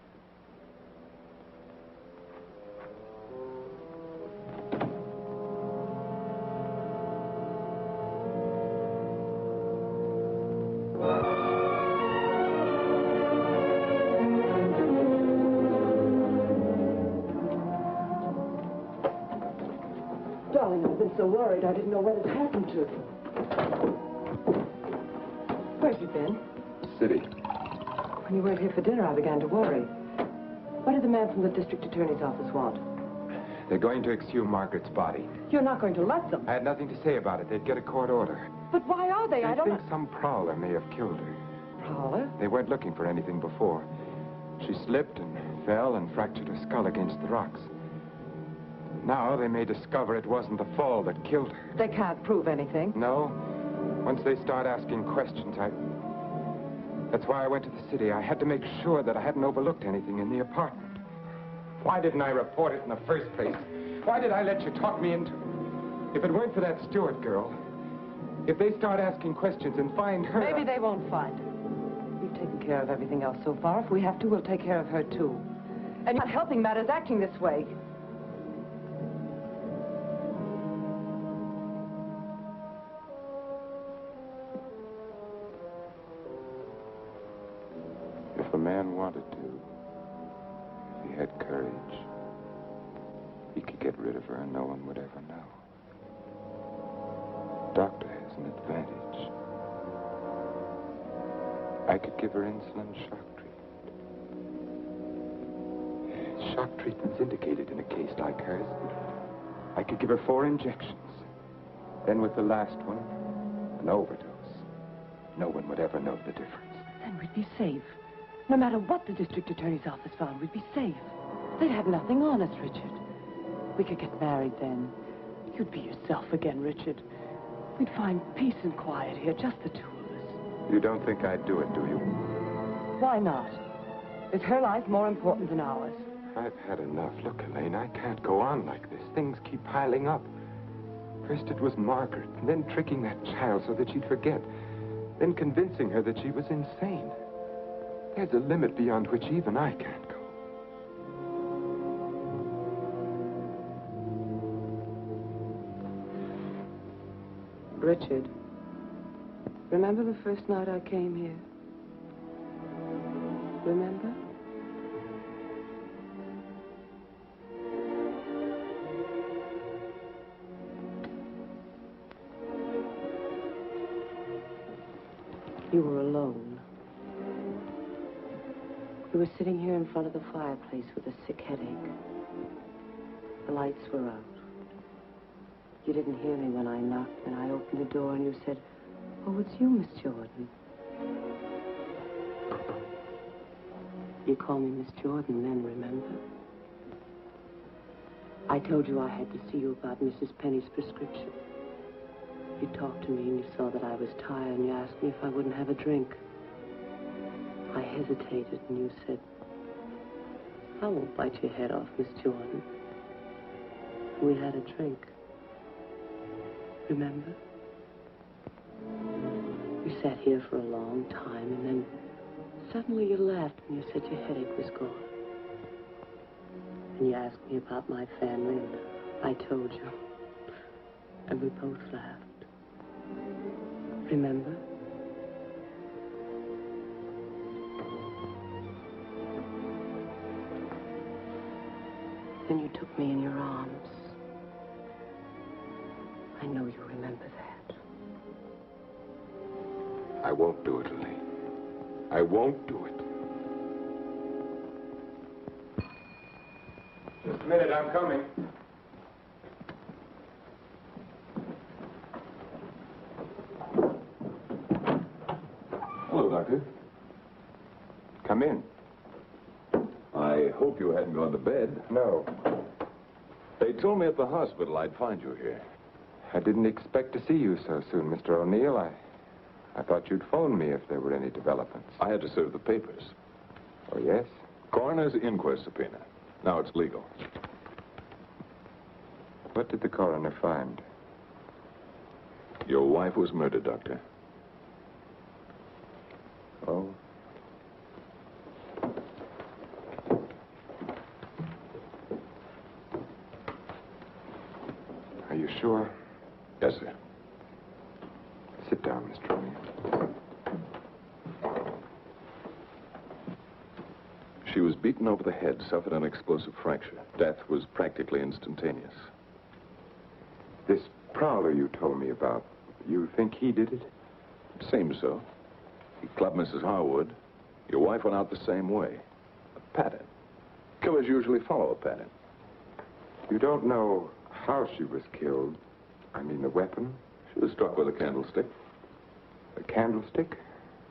Darling, I've been so worried I didn't know what had happened to you. Where've you been? City. When you weren't here for dinner, I began to worry. What did the man from the district attorney's office want? They're going to exhume Margaret's body. You're not going to let them. I had nothing to say about it. They'd get a court order. But why are they? I don't think some prowler may have killed her. Prowler? They weren't looking for anything before. She slipped and fell and fractured her skull against the rocks. Now they may discover it wasn't the fall that killed her. They can't prove anything. No. Once they start asking questions, That's why I went to the city. I had to make sure that I hadn't overlooked anything in the apartment. Why didn't I report it in the first place? Why did I let you talk me into it? If it weren't for that Stewart girl, if they start asking questions and find her... Maybe they won't find her. We've taken care of everything else so far. If we have to, we'll take care of her, too. And you're not helping matters acting this way. If a man wanted to, if he had courage, he could get rid of her and no one would ever know. Doctor has an advantage. I could give her insulin shock treatment. Shock treatment's indicated in a case like hers. I could give her 4 injections. Then with the last one, an overdose. No one would ever know the difference. Then we'd be safe. No matter what the district attorney's office found, we'd be safe. They'd have nothing on us, Richard. We could get married then. You'd be yourself again, Richard. We'd find peace and quiet here, just the two of us. You don't think I'd do it, do you? Why not? Is her life more important than ours? I've had enough. Look, Elaine, I can't go on like this. Things keep piling up. First it was Margaret, and then tricking that child so that she'd forget. Then convincing her that she was insane. There's a limit beyond which even I can't go. Richard, remember the first night I came here? Remember? You were alone. You were sitting here in front of the fireplace with a sick headache. The lights were out. You didn't hear me when I knocked, and I opened the door, and you said, "Oh, it's you, Miss Jordan." You called me Miss Jordan then, remember? I told you I had to see you about Mrs. Penny's prescription. You talked to me, and you saw that I was tired, and you asked me if I wouldn't have a drink. I hesitated, and you said, "I won't bite your head off, Miss Jordan." We had a drink. Remember? You sat here for a long time, and then suddenly you laughed when you said your headache was gone. And you asked me about my family, and I told you. And we both laughed. Remember? Then you took me in your arms. I know you remember that. I won't do it, Elaine. I won't do it. Just a minute, I'm coming. Hello, Doctor. Come in. I hope you hadn't gone to bed. No. They told me at the hospital I'd find you here. I didn't expect to see you so soon, Mr. O'Neill. I thought you'd phone me if there were any developments. I had to serve the papers. Oh, yes? Coroner's inquest subpoena. Now it's legal. What did the coroner find? Your wife was murdered, Doctor. Oh? Are you sure? Yes, sir. Sit down, Mr. O'Neill. She was beaten over the head, suffered an explosive fracture. Death was practically instantaneous. This prowler you told me about, you think he did it? It seems so. He clubbed Mrs. Harwood. Your wife went out the same way. A pattern. Killers usually follow a pattern. You don't know how she was killed? I mean, the weapon? She was struck with a candlestick. A candlestick?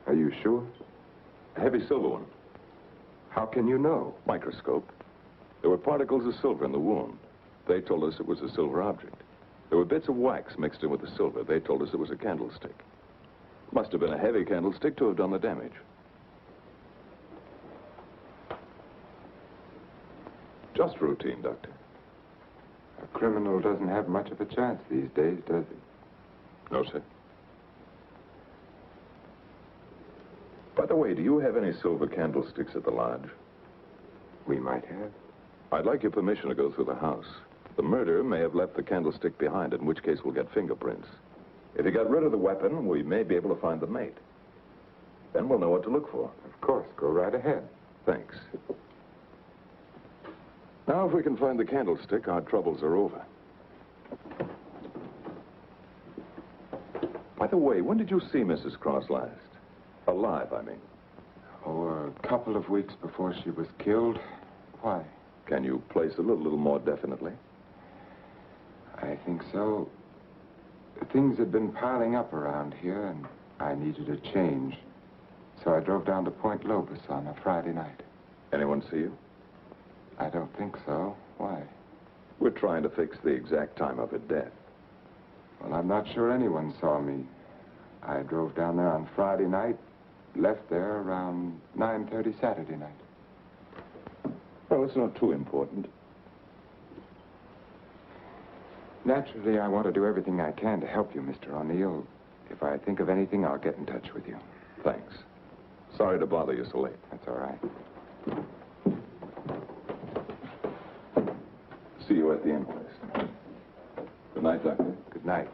Are you sure? A heavy silver one. How can you know? Microscope. There were particles of silver in the wound. They told us it was a silver object. There were bits of wax mixed in with the silver. They told us it was a candlestick. Must have been a heavy candlestick to have done the damage. Just routine, Doctor. A criminal doesn't have much of a chance these days, does he? No, sir. By the way, do you have any silver candlesticks at the lodge? We might have. I'd like your permission to go through the house. The murderer may have left the candlestick behind, in which case we'll get fingerprints. If he got rid of the weapon, we may be able to find the mate. Then we'll know what to look for. Of course, go right ahead. Thanks. Now, if we can find the candlestick, our troubles are over. By the way, when did you see Mrs. Cross last? Alive, I mean. Oh, a couple of weeks before she was killed. Why? Can you place it a little more definitely? I think so. Things had been piling up around here, and I needed a change. So I drove down to Point Lobos on a Friday night. Anyone see you? I don't think so. Why? We're trying to fix the exact time of her death. Well, I'm not sure anyone saw me. I drove down there on Friday night, left there around 9:30 Saturday night. Well, it's not too important. Naturally, I want to do everything I can to help you, Mr. O'Neill. If I think of anything, I'll get in touch with you. Thanks. Sorry to bother you so late. That's all right. See you at the inquest. Good night, Doctor. Good night.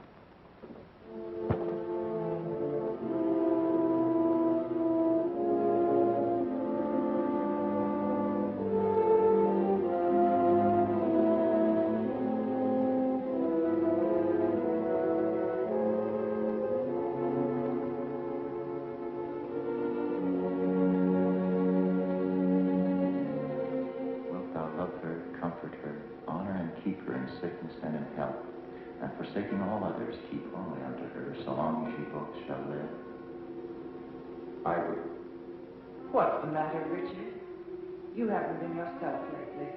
What's the matter, Richard? You haven't been yourself lately.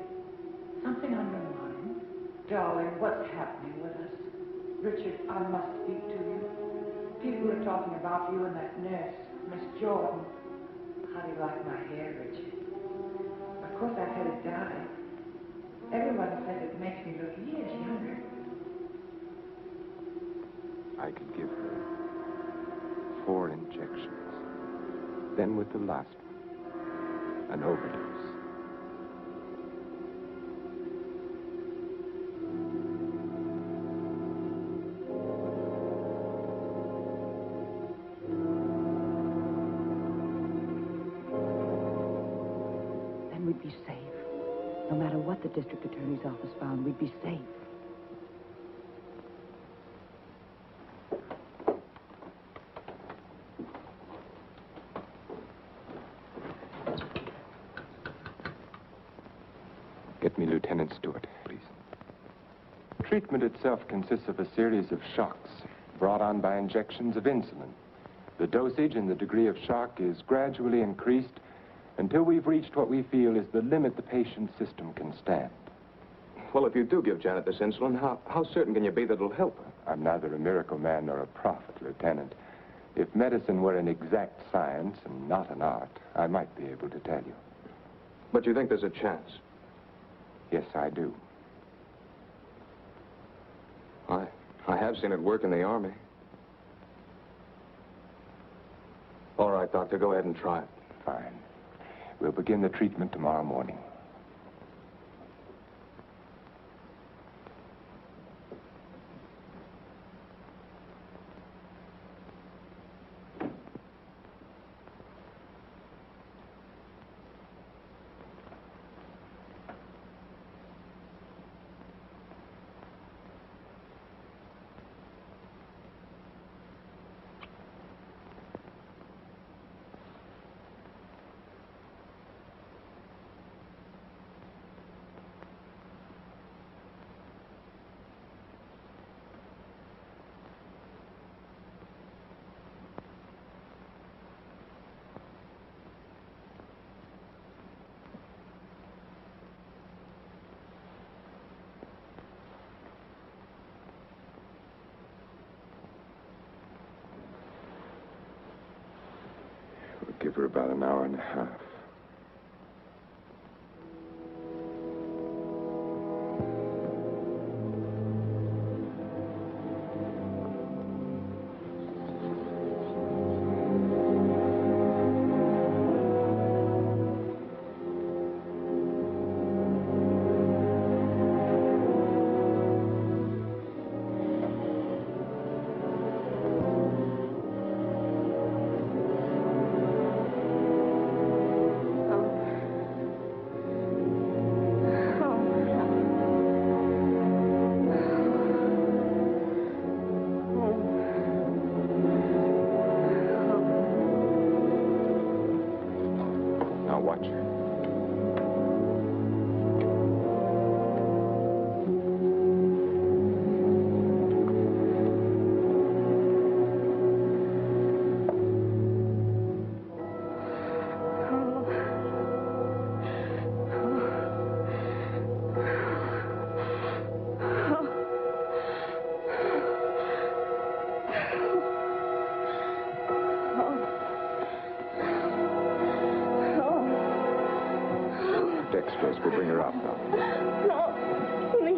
Something on your mind? Darling, what's happening with us? Richard, I must speak to you. People are talking about you and that nurse, Miss Jordan. How do you like my hair, Richard? Of course, I've had it dyed. Everyone says it makes me look years younger. I could give her 4 injections. Then with the last one, an overdose. Then we'd be safe. No matter what the district attorney's office found, we'd be safe. Get me Lieutenant Stewart, please. Treatment itself consists of a series of shocks brought on by injections of insulin. The dosage and the degree of shock is gradually increased until we've reached what we feel is the limit the patient's system can stand. Well, if you do give Janet this insulin, how certain can you be that it'll help her? I'm neither a miracle man nor a prophet, Lieutenant. If medicine were an exact science and not an art, I might be able to tell you. But you think there's a chance? Yes, I do. I have seen it work in the Army. All right, Doctor, go ahead and try it. Fine. We'll begin the treatment tomorrow morning. Give her about an hour and a half. We'll bring her out now. No, please.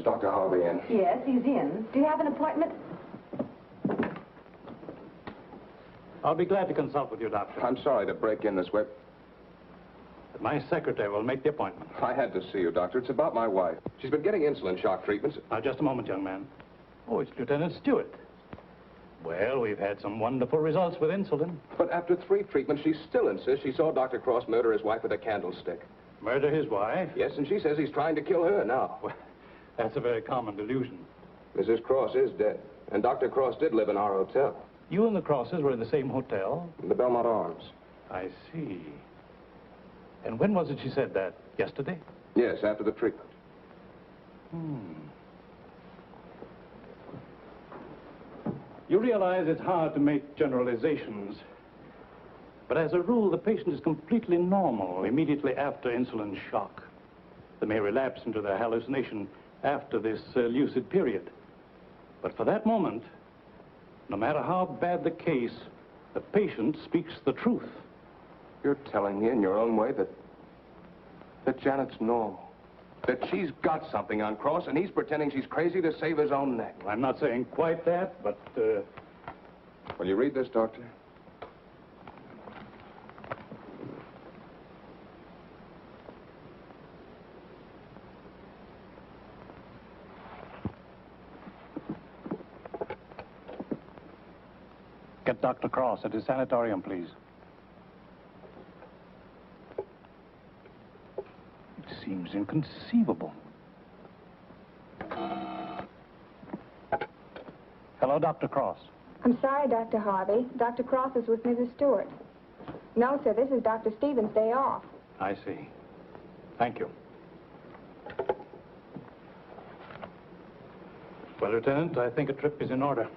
Is Dr. Harvey in? Yes, he's in. Do you have an appointment? I'll be glad to consult with you, Doctor. I'm sorry to break in this way. My secretary will make the appointment. I had to see you, Doctor. It's about my wife. She's been getting insulin shock treatments. Now, just a moment, young man. Oh, it's Lieutenant Stewart. Well, we've had some wonderful results with insulin. But after 3 treatments, she still insists she saw Dr. Cross murder his wife with a candlestick. Murder his wife? Yes, and she says he's trying to kill her now. Well, that's a very common delusion. Mrs. Cross is dead, and Dr. Cross did live in our hotel. You and the Crosses were in the same hotel? In the Belmont Arms. I see. And when was it she said that? Yesterday? Yes, after the treatment. You realize it's hard to make generalizations. But as a rule, the patient is completely normal immediately after insulin shock. They may relapse into their hallucination after this lucid period. But for that moment, no matter how bad the case, the patient speaks the truth. You're telling me in your own way that Janet's normal. That she's got something on Cross, and he's pretending she's crazy to save his own neck. I'm not saying quite that, but, Will you read this, Doctor? Get Dr. Cross at his sanitarium, please. It seems inconceivable. Hello, Dr. Cross. I'm sorry, Dr. Harvey. Dr. Cross is with Mrs. Stewart. No, sir, this is Dr. Stevens' day off. I see. Thank you. Well, Lieutenant, I think a trip is in order.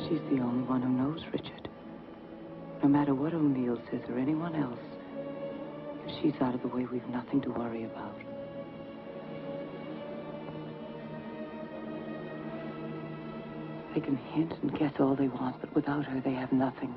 She's the only one who knows, Richard. No matter what O'Neill says or anyone else, if she's out of the way, we've nothing to worry about. They can hint and guess all they want, but without her, they have nothing.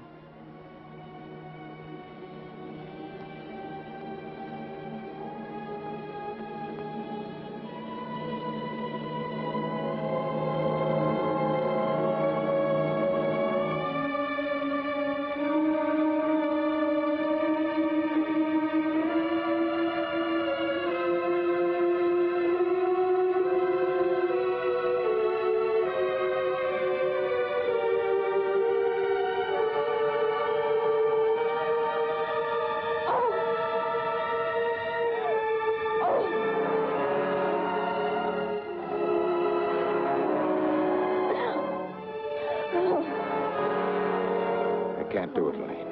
Can't do it, Elaine.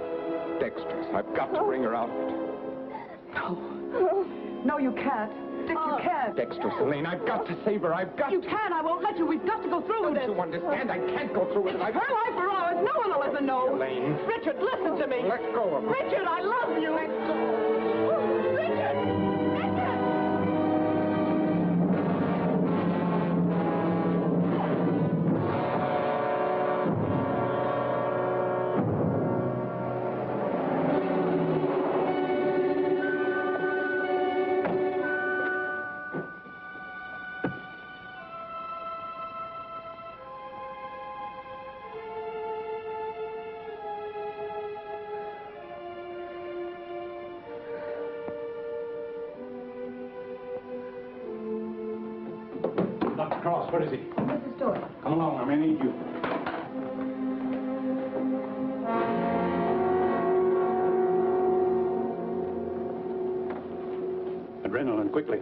Dexterous. I've got to bring her out. No. No, you can't. Dick, you can't. Dexterous, Elaine. I've got to save her. I've got You to. can. I won't let you. We've got to go through with this. Don't you understand? I can't go through with it. Her life or ours. No one will ever know. Elaine. Richard, listen to me. Let go of her. Richard, I love you. Let go. Richard! Dr. Cross, where is he? Mrs. Stewart. Come along, I may need you. Adrenaline, quickly.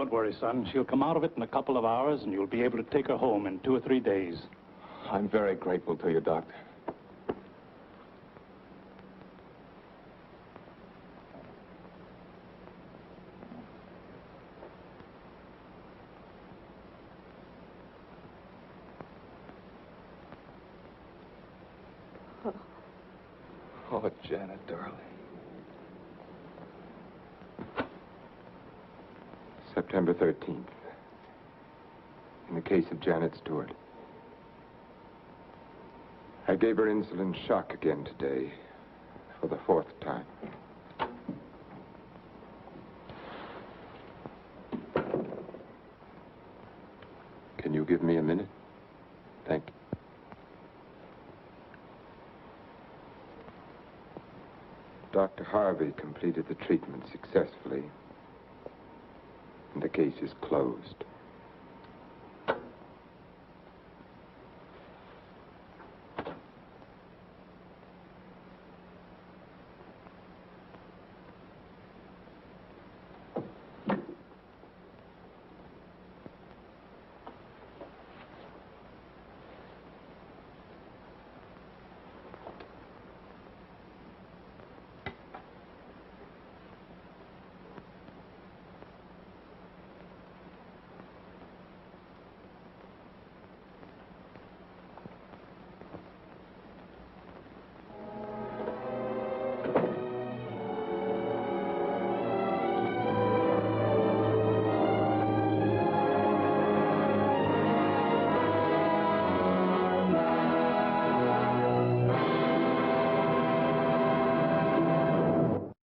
Don't worry, son. She'll come out of it in a couple of hours, and you'll be able to take her home in 2 or 3 days. I'm very grateful to you, Doctor. Oh, Janet, darling. September 13th. In the case of Janet Stewart. I gave her insulin shock again today, for the 4th time. Can you give me a minute? Thank you. Dr. Harvey completed the treatment successfully, and the case is closed.